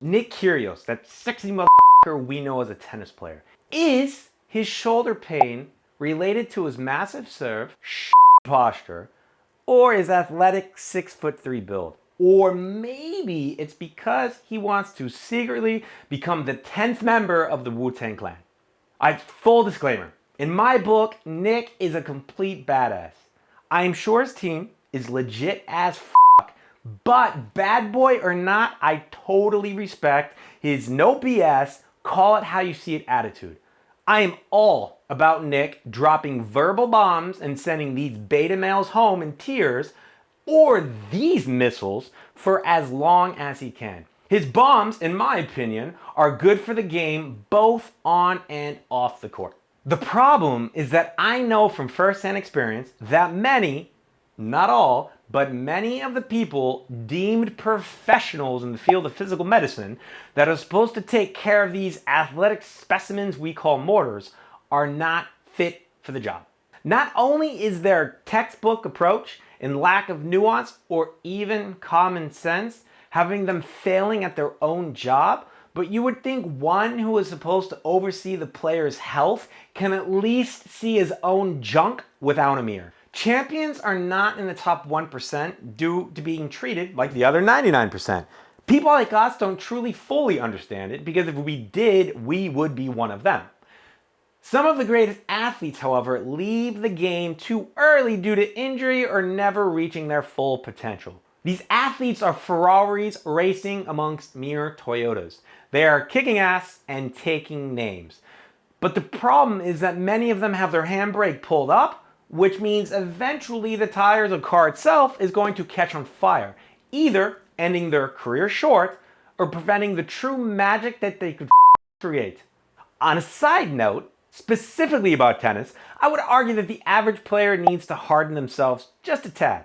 Nick Kyrgios, that sexy motherfucker we know as a tennis player, is his shoulder pain related to his massive serve, posture, or his athletic 6'3" build? Or maybe it's because he wants to secretly become the 10th member of the Wutang Clan. Full disclaimer, in my book, Nick is a complete badass. I am sure his team is legit as but bad boy or not, I totally respect his no BS, call it how you see it attitude. I am all about Nick dropping verbal bombs and sending these beta males home in tears, or these missiles, for as long as he can. His bombs, in my opinion, are good for the game both on and off the court. The problem is that I know from firsthand experience that many, not all, but many of the people deemed professionals in the field of physical medicine that are supposed to take care of these athletic specimens we call mortars are not fit for the job. Not only is their textbook approach and lack of nuance or even common sense having them failing at their own job, but you would think one who is supposed to oversee the player's health can at least see his own junk without a mirror. Champions are not in the top 1% due to being treated like the other 99%. People like us don't truly fully understand it because if we did, we would be one of them. Some of the greatest athletes, however, leave the game too early due to injury or never reaching their full potential. These athletes are Ferraris racing amongst mere Toyotas. They are kicking ass and taking names. But the problem is that many of them have their handbrake pulled up, which means eventually the tires of the car itself is going to catch on fire, either ending their career short or preventing the true magic that they could create. On a side note, specifically about tennis, I would argue that the average player needs to harden themselves just a tad.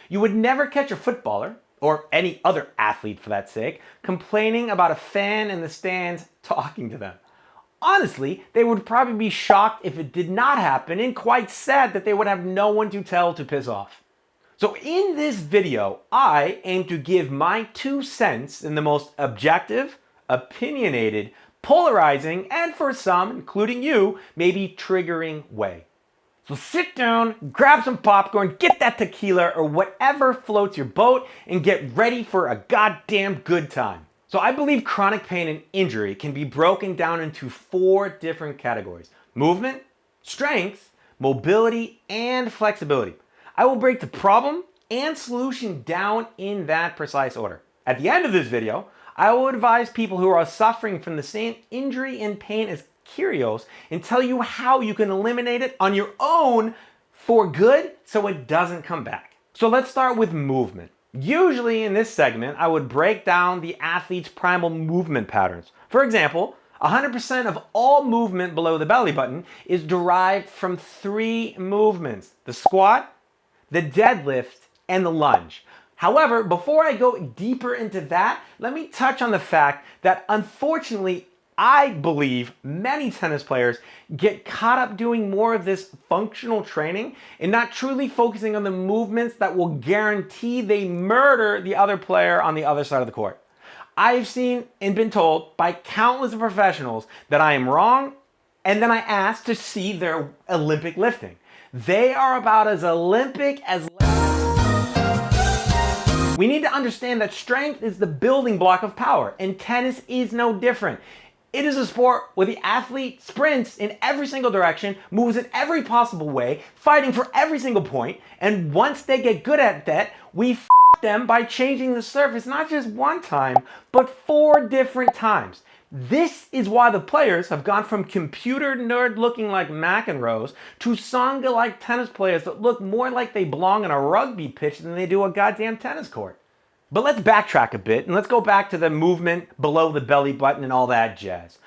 You would never catch a footballer, or any other athlete for that sake, complaining about a fan in the stands talking to them. Honestly, they would probably be shocked if it did not happen and quite sad that they would have no one to tell to piss off. So in this video, I aim to give my 2 cents in the most objective, opinionated, polarizing, and for some, including you, maybe triggering way. So sit down, grab some popcorn, get that tequila or whatever floats your boat, and get ready for a goddamn good time. So I believe chronic pain and injury can be broken down into 4 different categories: movement, strength, mobility, and flexibility. I will break the problem and solution down in that precise order. At the end of this video, I will advise people who are suffering from the same injury and pain as Kyrgios and tell you how you can eliminate it on your own for good so it doesn't come back. So let's start with movement. Usually in this segment, I would break down the athlete's primal movement patterns. For example, 100% of all movement below the belly button is derived from 3 movements: the squat, the deadlift, and the lunge. However, before I go deeper into that, let me touch on the fact that unfortunately, I believe many tennis players get caught up doing more of this functional training and not truly focusing on the movements that will guarantee they murder the other player on the other side of the court. I've seen and been told by countless professionals that I am wrong, and then I ask to see their Olympic lifting. They are about as Olympic as... We need to understand that strength is the building block of power, and tennis is no different. It is a sport where the athlete sprints in every single direction, moves in every possible way, fighting for every single point, and once they get good at that, we f them by changing the surface not just one time, but 4 different times. This is why the players have gone from computer nerd looking like McEnroes to Sangha-like tennis players that look more like they belong on a rugby pitch than they do a goddamn tennis court. But let's backtrack a bit and let's go back to the movement below the belly button and all that jazz.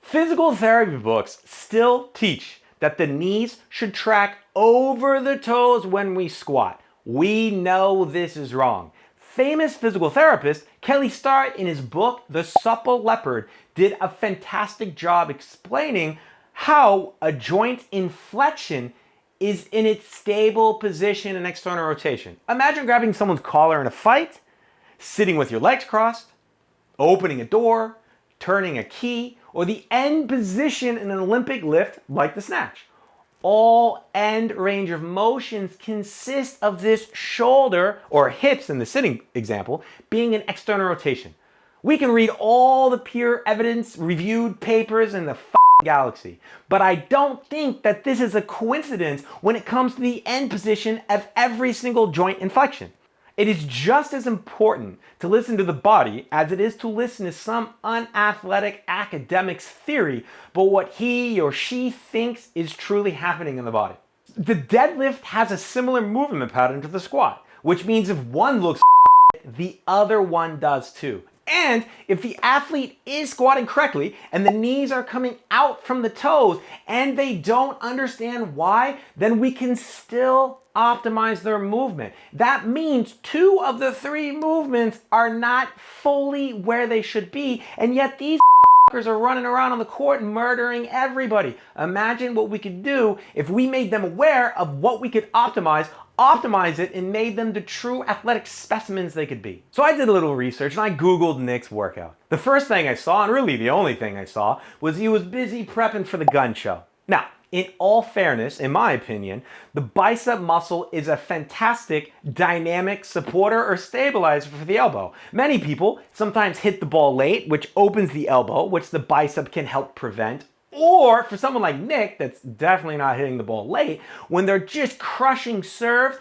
Physical therapy books still teach that the knees should track over the toes when we squat. We know this is wrong. Famous physical therapist Kelly Starrett, in his book The Supple Leopard, did a fantastic job explaining how a joint inflection is in its stable position and external rotation. Imagine grabbing someone's collar in a fight, sitting with your legs crossed, opening a door, turning a key, or the end position in an Olympic lift like the snatch. All end range of motions consist of this shoulder, or hips in the sitting example, being an external rotation. We can read all the peer evidence reviewed papers in the galaxy, but I don't think that this is a coincidence when it comes to the end position of every single joint inflection. It is just as important to listen to the body as it is to listen to some unathletic academic's theory, but what he or she thinks is truly happening in the body. The deadlift has a similar movement pattern to the squat, which means if one looks the other one does too. And if the athlete is squatting correctly and the knees are coming out from the toes and they don't understand why, then we can still optimize their movement. That means 2 of the 3 movements are not fully where they should be, and yet these are running around on the court murdering everybody. Imagine what we could do if we made them aware of what we could optimize it, and made them the true athletic specimens they could be. So I did a little research and I Googled Nick's workout. The first thing I saw, and really the only thing I saw, was he was busy prepping for the gun show. Now, in all fairness, in my opinion, the bicep muscle is a fantastic dynamic supporter or stabilizer for the elbow. Many people sometimes hit the ball late, which opens the elbow, which the bicep can help prevent. Or for someone like Nick, that's definitely not hitting the ball late, when they're just crushing serves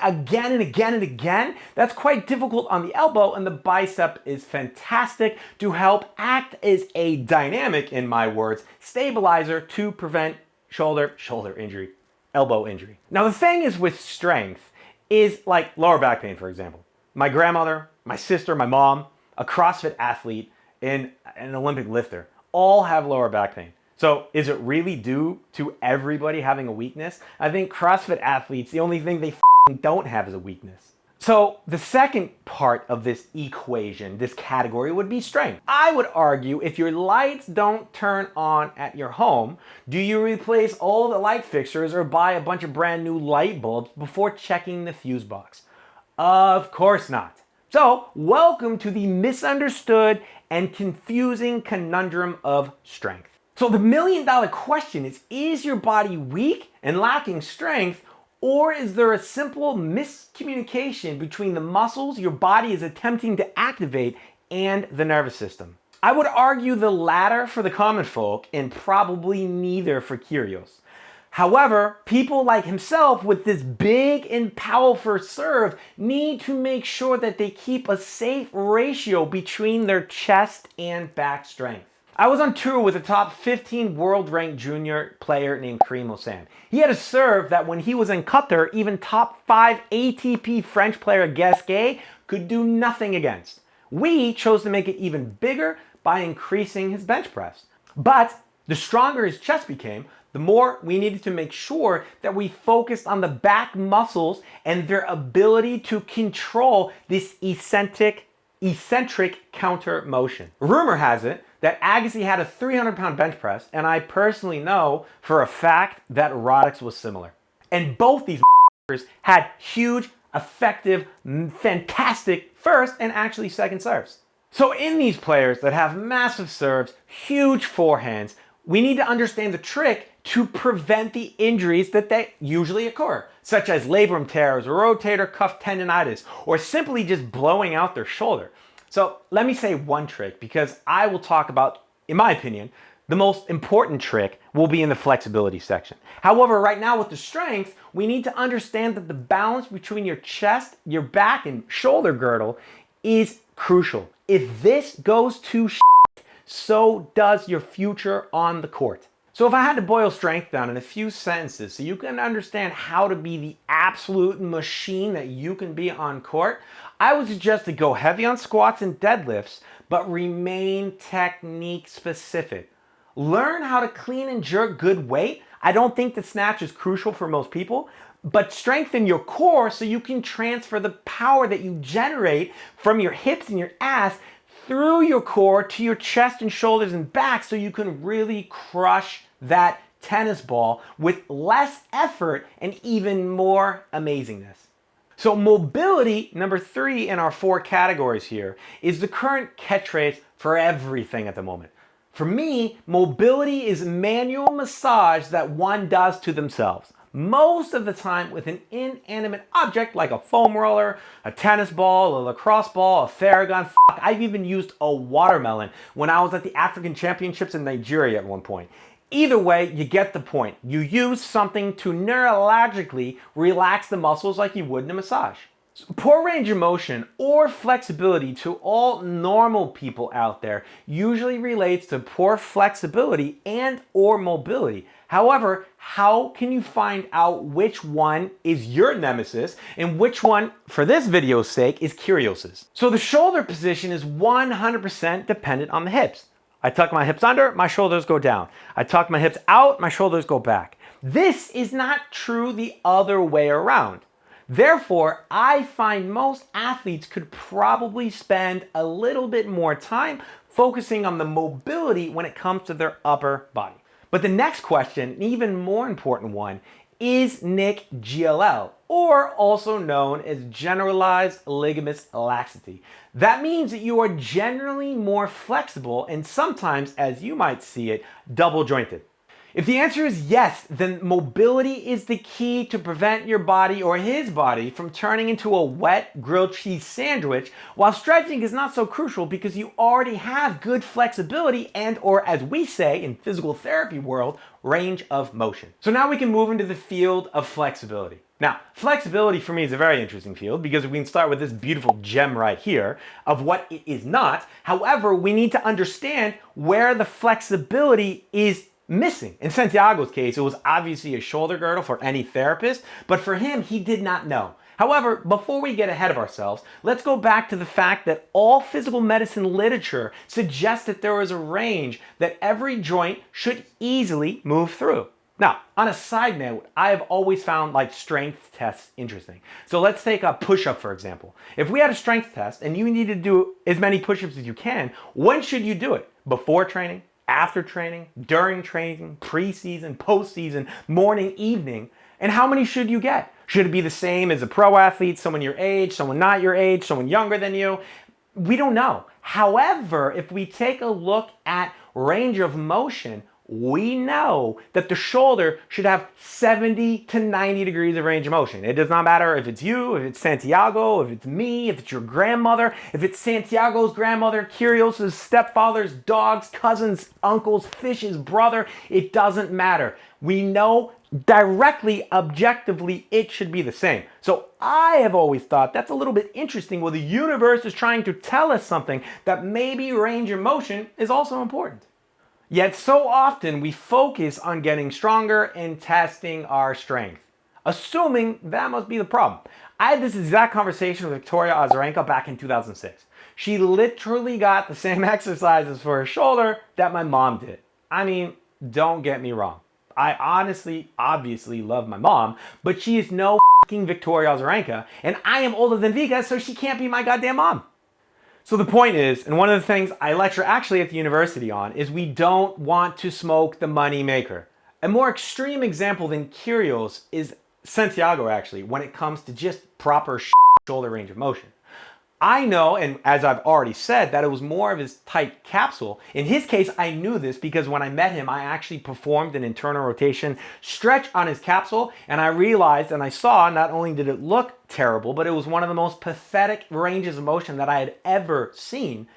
again and again and again, that's quite difficult on the elbow, and the bicep is fantastic to help act as a dynamic, in my words, stabilizer to prevent shoulder injury, elbow injury. Now the thing is with strength is like lower back pain, for example. My grandmother, my sister, my mom, a CrossFit athlete, and an Olympic lifter all have lower back pain. So is it really due to everybody having a weakness? I think CrossFit athletes, the only thing they don't have is a weakness. So the second part of this equation, this category, would be strength. I would argue if your lights don't turn on at your home, do you replace all the light fixtures or buy a bunch of brand new light bulbs before checking the fuse box? Of course not. So welcome to the misunderstood and confusing conundrum of strength. So the million-dollar question is your body weak and lacking strength, or is there a simple miscommunication between the muscles your body is attempting to activate and the nervous system? I would argue the latter for the common folk and probably neither for Kyrgios. However, people like himself with this big and powerful serve need to make sure that they keep a safe ratio between their chest and back strength. I was on tour with a top 15 world-ranked junior player named Kyrgios. He had a serve that when he was in Qatar, even top 5 ATP French player Gasquet could do nothing against. We chose to make it even bigger by increasing his bench press. But the stronger his chest became, the more we needed to make sure that we focused on the back muscles and their ability to control this eccentric counter motion. Rumor has it that Agassi had a 300-pound bench press, and I personally know for a fact that Roddick's was similar. And both these had huge, effective, fantastic first and actually second serves. So in these players that have massive serves, huge forehands, we need to understand the trick to prevent the injuries that usually occur, such as labrum tears, rotator cuff tendonitis, or simply just blowing out their shoulder. So let me say one trick, because I will talk about, in my opinion, the most important trick will be in the flexibility section. However, right now with the strength, we need to understand that the balance between your chest, your back, and shoulder girdle is crucial. If this goes to so does your future on the court. So if I had to boil strength down in a few sentences so you can understand how to be the absolute machine that you can be on court, I would suggest to go heavy on squats and deadlifts, but remain technique specific. Learn how to clean and jerk good weight. I don't think the snatch is crucial for most people, but strengthen your core so you can transfer the power that you generate from your hips and your ass through your core to your chest and shoulders and back, so you can really crush that tennis ball with less effort and even more amazingness. So mobility, number 3 in our 4 categories here, is the current catchphrase for everything at the moment. For me, mobility is manual massage that one does to themselves. Most of the time with an inanimate object like a foam roller, a tennis ball, a lacrosse ball, a Theragun. I've even used a watermelon when I was at the African Championships in Nigeria at one point. Either way, you get the point. You use something to neurologically relax the muscles like you would in a massage. So poor range of motion or flexibility to all normal people out there usually relates to poor flexibility and or mobility. However, how can you find out which one is your nemesis and which one, for this video's sake, is Kyrgios's? So the shoulder position is 100% dependent on the hips. I tuck my hips under, my shoulders go down. I tuck my hips out, my shoulders go back. This is not true the other way around. Therefore, I find most athletes could probably spend a little bit more time focusing on the mobility when it comes to their upper body. But the next question, an even more important one, is Nick GLL, or also known as generalized ligamus laxity. That means that you are generally more flexible and sometimes, as you might see it, double jointed. If the answer is yes, then mobility is the key to prevent your body or his body from turning into a wet grilled cheese sandwich, while stretching is not so crucial because you already have good flexibility and, or as we say in physical therapy world, range of motion. So now we can move into the field of flexibility. Now, flexibility for me is a very interesting field because we can start with this beautiful gem right here of what it is not. However, we need to understand where the flexibility is missing. In Santiago's case, it was obviously a shoulder girdle for any therapist, but for him, he did not know. However, before we get ahead of ourselves, let's go back to the fact that all physical medicine literature suggests that there is a range that every joint should easily move through. Now, on a side note, I have always found strength tests interesting. So let's take a push-up, for example. If we had a strength test and you need to do as many push-ups as you can, when should you do it? Before training? After training, during training, pre-season, post-season, morning, evening, and how many should you get? Should it be the same as a pro athlete, someone your age, someone not your age, someone younger than you? We don't know. However, if we take a look at range of motion, we know that the shoulder should have 70 to 90 degrees of range of motion. It does not matter if it's you, if it's Santiago, if it's me, if it's your grandmother, if it's Santiago's grandmother, Kyrgios' stepfather's dogs, cousins, uncles, Fish's brother. It doesn't matter. We know directly, objectively, it should be the same. So I have always thought that's a little bit interesting where the universe is trying to tell us something that maybe range of motion is also important. Yet so often we focus on getting stronger and testing our strength, assuming that must be the problem. I had this exact conversation with Victoria Azarenka back in 2006. She literally got the same exercises for her shoulder that my mom did. I mean, don't get me wrong. I honestly, obviously love my mom, but she is no f***ing Victoria Azarenka, and I am older than Vika, so she can't be my goddamn mom. So the point is, and one of the things I lecture actually at the university on, is we don't want to smoke the money maker. A more extreme example than Kyrgios is Santiago actually, when it comes to just proper shoulder range of motion. I know, and as I've already said, that it was more of his tight capsule. In his case, I knew this because when I met him, I actually performed an internal rotation stretch on his capsule, and I realized and I saw not only did it look terrible, but it was one of the most pathetic ranges of motion that I had ever seen.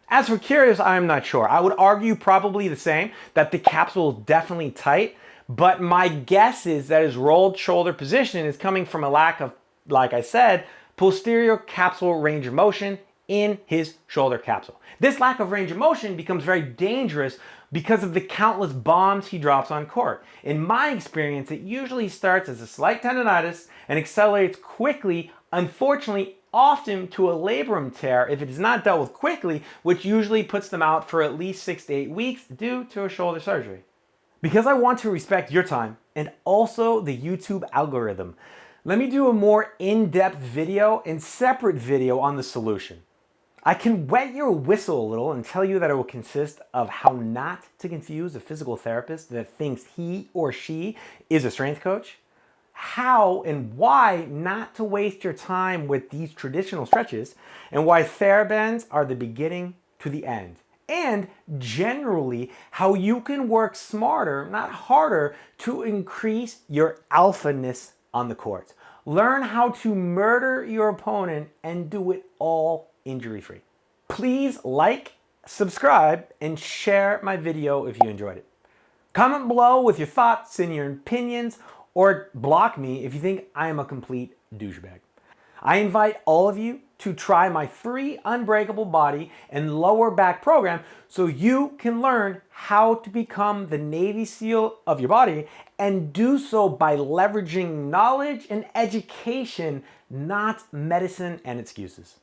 As for Kyrgios, I'm not sure. I would argue probably the same, that the capsule is definitely tight, but my guess is that his rolled shoulder position is coming from a lack of, like I said, posterior capsule range of motion in his shoulder capsule. This lack of range of motion becomes very dangerous because of the countless bombs he drops on court. In my experience, it usually starts as a slight tendonitis and accelerates quickly, unfortunately, often to a labrum tear if it is not dealt with quickly, which usually puts them out for at least 6 to 8 weeks due to a shoulder surgery. Because I want to respect your time and also the YouTube algorithm, let me do a more in-depth video and separate video on the solution. I can wet your whistle a little and tell you that it will consist of how not to confuse a physical therapist that thinks he or she is a strength coach, how and why not to waste your time with these traditional stretches, and why TheraBands are the beginning to the end. And generally, how you can work smarter, not harder, to increase your alphaness on the court. Learn how to murder your opponent and do it all injury-free. Please like, subscribe, and share my video if you enjoyed it. Comment below with your thoughts and your opinions, or block me if you think I am a complete douchebag. I invite all of you to try my free Unbreakable Body and Lower Back program so you can learn how to become the Navy SEAL of your body, and do so by leveraging knowledge and education, not medicine and excuses.